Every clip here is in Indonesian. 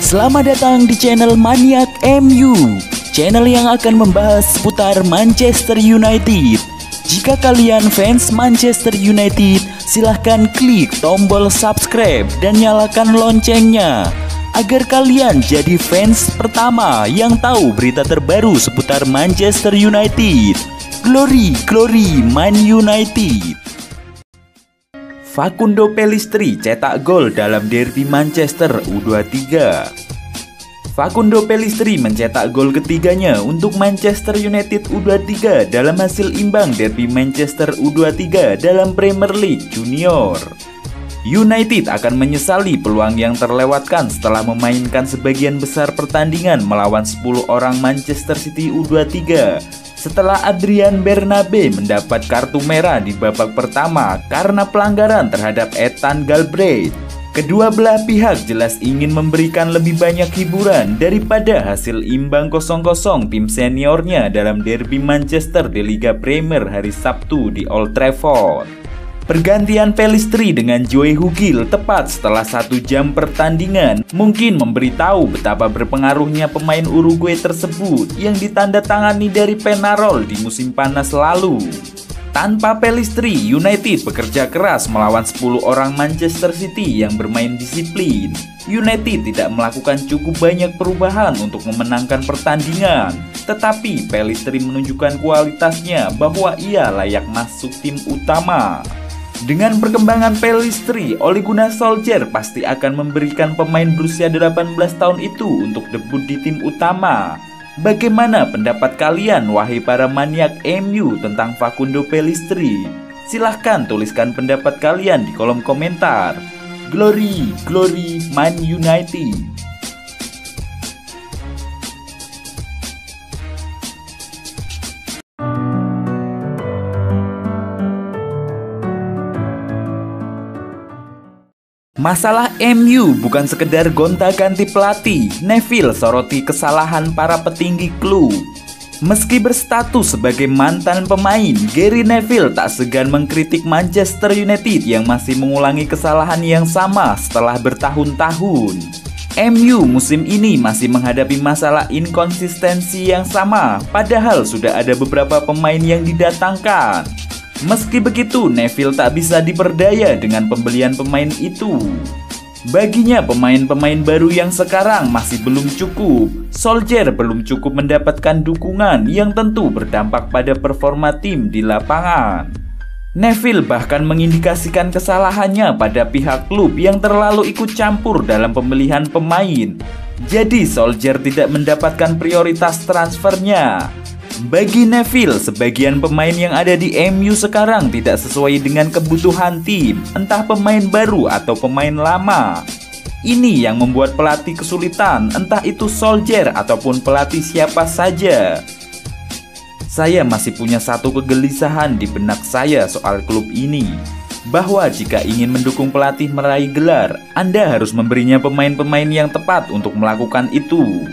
Selamat datang di channel Maniak MU, channel yang akan membahas seputar Manchester United. Jika kalian fans Manchester United, silahkan klik tombol subscribe dan nyalakan loncengnya agar kalian jadi fans pertama yang tahu berita terbaru seputar Manchester United. Glory, glory Man United. Facundo Pellistri cetak gol dalam derby Manchester U23. Facundo Pellistri mencetak gol ketiganya untuk Manchester United U23 dalam hasil imbang derby Manchester U23 dalam Premier League Junior. United akan menyesali peluang yang terlewatkan setelah memainkan sebagian besar pertandingan melawan 10 orang Manchester City U23 setelah Adrian Bernabe mendapat kartu merah di babak pertama karena pelanggaran terhadap Ethan Galbraith. Kedua belah pihak jelas ingin memberikan lebih banyak hiburan daripada hasil imbang 0-0 tim seniornya dalam derby Manchester di Liga Premier hari Sabtu di Old Trafford. Pergantian Pellistri dengan Joe Hugil tepat setelah 1 jam pertandingan mungkin memberitahu betapa berpengaruhnya pemain Uruguay tersebut yang ditandatangani dari Penarol di musim panas lalu. Tanpa Pellistri, United bekerja keras melawan 10 orang Manchester City yang bermain disiplin. United tidak melakukan cukup banyak perubahan untuk memenangkan pertandingan, tetapi Pellistri menunjukkan kualitasnya bahwa ia layak masuk tim utama. Dengan perkembangan Pellistri, Ole Gunnar Solskjaer pasti akan memberikan pemain berusia 18 tahun itu untuk debut di tim utama. Bagaimana pendapat kalian wahai para maniak MU tentang Facundo Pellistri? Silahkan tuliskan pendapat kalian di kolom komentar. Glory, glory Man United. Masalah MU bukan sekedar gonta-ganti pelatih. Neville soroti kesalahan para petinggi klub. Meski berstatus sebagai mantan pemain, Gary Neville tak segan mengkritik Manchester United yang masih mengulangi kesalahan yang sama setelah bertahun-tahun. MU musim ini masih menghadapi masalah inkonsistensi yang sama, padahal sudah ada beberapa pemain yang didatangkan. Meski begitu, Neville tak bisa diperdaya dengan pembelian pemain itu. Baginya pemain-pemain baru yang sekarang masih belum cukup. Solskjaer belum cukup mendapatkan dukungan yang tentu berdampak pada performa tim di lapangan. Neville bahkan mengindikasikan kesalahannya pada pihak klub yang terlalu ikut campur dalam pemilihan pemain. Jadi Solskjaer tidak mendapatkan prioritas transfernya. Bagi Neville, sebagian pemain yang ada di MU sekarang tidak sesuai dengan kebutuhan tim, entah pemain baru atau pemain lama. Ini yang membuat pelatih kesulitan, entah itu Solskjaer ataupun pelatih siapa saja. Saya masih punya satu kegelisahan di benak saya soal klub ini, bahwa jika ingin mendukung pelatih meraih gelar, Anda harus memberinya pemain-pemain yang tepat untuk melakukan itu.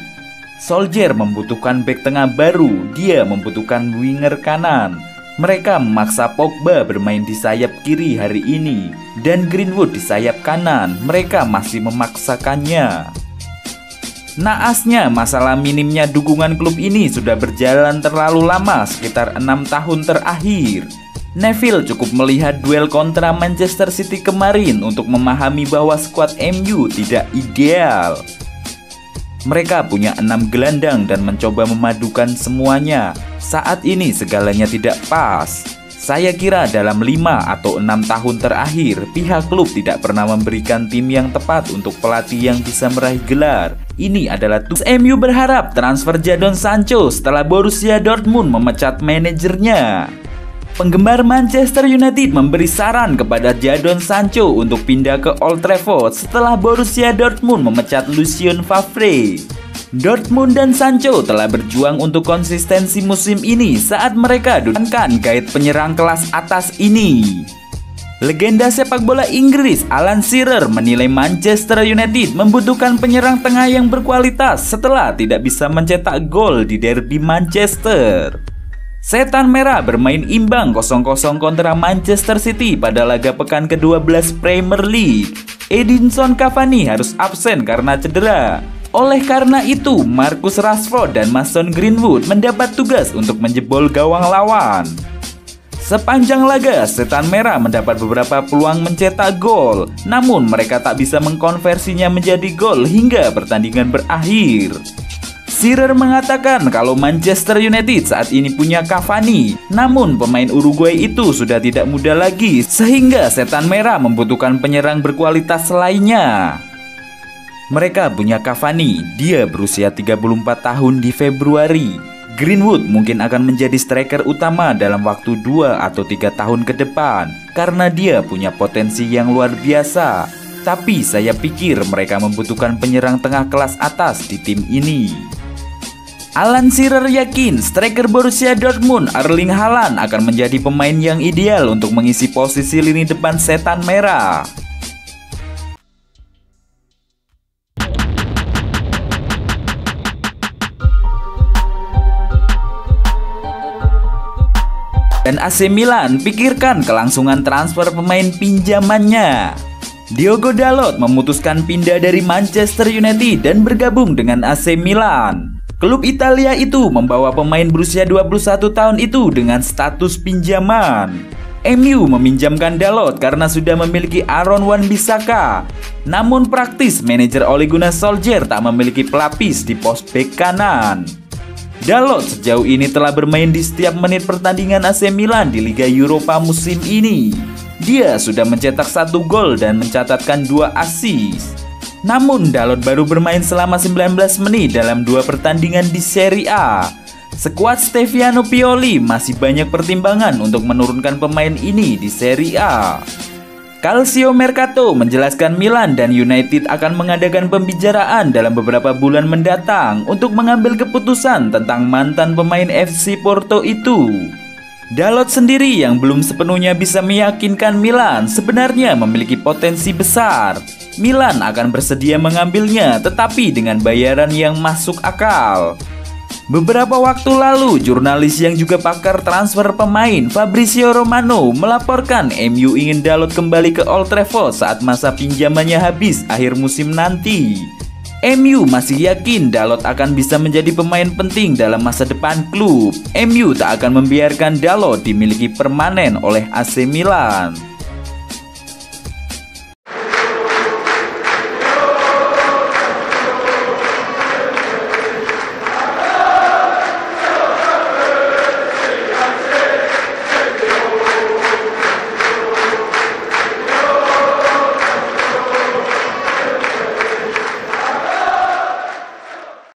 Solskjaer membutuhkan bek tengah baru, dia membutuhkan winger kanan. Mereka memaksa Pogba bermain di sayap kiri hari ini, dan Greenwood di sayap kanan, mereka masih memaksakannya. Naasnya, masalah minimnya dukungan klub ini sudah berjalan terlalu lama, sekitar 6 tahun terakhir. Neville cukup melihat duel kontra Manchester City kemarin untuk memahami bahwa skuad MU tidak ideal. Mereka punya 6 gelandang dan mencoba memadukan semuanya. Saat ini segalanya tidak pas. Saya kira dalam 5 atau 6 tahun terakhir, pihak klub tidak pernah memberikan tim yang tepat untuk pelatih yang bisa meraih gelar. Ini adalah tugas MU berharap transfer Jadon Sancho setelah Borussia Dortmund memecat manajernya. Penggemar Manchester United memberi saran kepada Jadon Sancho untuk pindah ke Old Trafford setelah Borussia Dortmund memecat Lucien Favre. Dortmund dan Sancho telah berjuang untuk konsistensi musim ini saat mereka dudukkan gait penyerang kelas atas ini. Legenda sepak bola Inggris Alan Shearer menilai Manchester United membutuhkan penyerang tengah yang berkualitas setelah tidak bisa mencetak gol di derby Manchester. Setan Merah bermain imbang 0-0 kontra Manchester City pada laga pekan ke-12 Premier League. Edinson Cavani harus absen karena cedera. Oleh karena itu, Marcus Rashford dan Mason Greenwood mendapat tugas untuk menjebol gawang lawan. Sepanjang laga, Setan Merah mendapat beberapa peluang mencetak gol, namun mereka tak bisa mengkonversinya menjadi gol hingga pertandingan berakhir. Shearer mengatakan kalau Manchester United saat ini punya Cavani, namun pemain Uruguay itu sudah tidak muda lagi sehingga Setan Merah membutuhkan penyerang berkualitas lainnya. Mereka punya Cavani, dia berusia 34 tahun di Februari. Greenwood mungkin akan menjadi striker utama dalam waktu 2 atau 3 tahun ke depan karena dia punya potensi yang luar biasa. Tapi saya pikir mereka membutuhkan penyerang tengah kelas atas di tim ini. Alan Shearer yakin striker Borussia Dortmund Erling Haaland akan menjadi pemain yang ideal untuk mengisi posisi lini depan Setan Merah. Dan AC Milan pikirkan kelangsungan transfer pemain pinjamannya. Diogo Dalot memutuskan pindah dari Manchester United dan bergabung dengan AC Milan. Klub Italia itu membawa pemain berusia 21 tahun itu dengan status pinjaman. MU meminjamkan Dalot karena sudah memiliki Aaron Wan-Bissaka. Namun praktis manajer Ole Gunnar Solskjaer tak memiliki pelapis di pos bek kanan. Dalot sejauh ini telah bermain di setiap menit pertandingan AC Milan di Liga Eropa musim ini. Dia sudah mencetak 1 gol dan mencatatkan 2 assist. Namun Dalot baru bermain selama 19 menit dalam 2 pertandingan di Serie A. Skuad Stefano Pioli masih banyak pertimbangan untuk menurunkan pemain ini di Serie A. Calcio Mercato menjelaskan Milan dan United akan mengadakan pembicaraan dalam beberapa bulan mendatang untuk mengambil keputusan tentang mantan pemain FC Porto itu. Dalot sendiri yang belum sepenuhnya bisa meyakinkan Milan sebenarnya memiliki potensi besar. Milan akan bersedia mengambilnya tetapi dengan bayaran yang masuk akal. Beberapa waktu lalu, jurnalis yang juga pakar transfer pemain Fabrizio Romano melaporkan MU ingin Dalot kembali ke Old Trafford saat masa pinjamannya habis akhir musim nanti. MU masih yakin Dalot akan bisa menjadi pemain penting dalam masa depan klub. MU tak akan membiarkan Dalot dimiliki permanen oleh AC Milan.